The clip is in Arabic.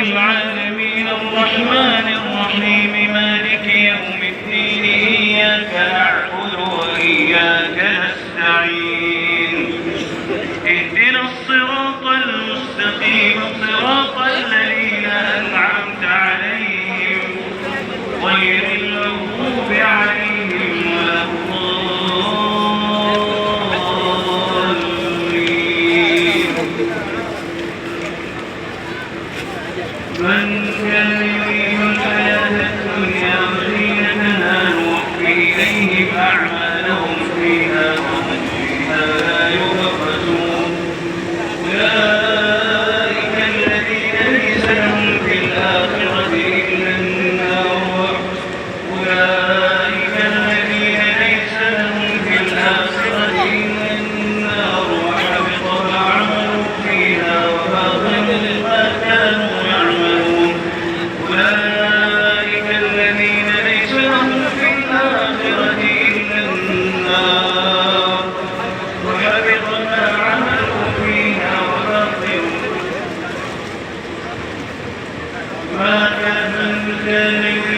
العالمين الرحمن الرحيم مالك يوم الدين إياك نعبد وإياك نستعين اهدنا الصراط المستقيم صراط الذين أنعمت عليهم غير المغضوب عليهم ولا الضالين. من كان يريد الحياة الدنيا وزينتها نوفي إليهم أعمالهم فيها وهم فيها لا يبخسون. أولئك الذين ليس لهم في الآخرة إلا النار. أولئك الذين ليس لهم في الآخرة إلا النار وحبط ما عملوا فيها وباطل ما كانوا يعملون. أولئك الذين ليس لهم في الآخرة إلا النار وحبط ما عملوا فيها وباطل ما كان يريد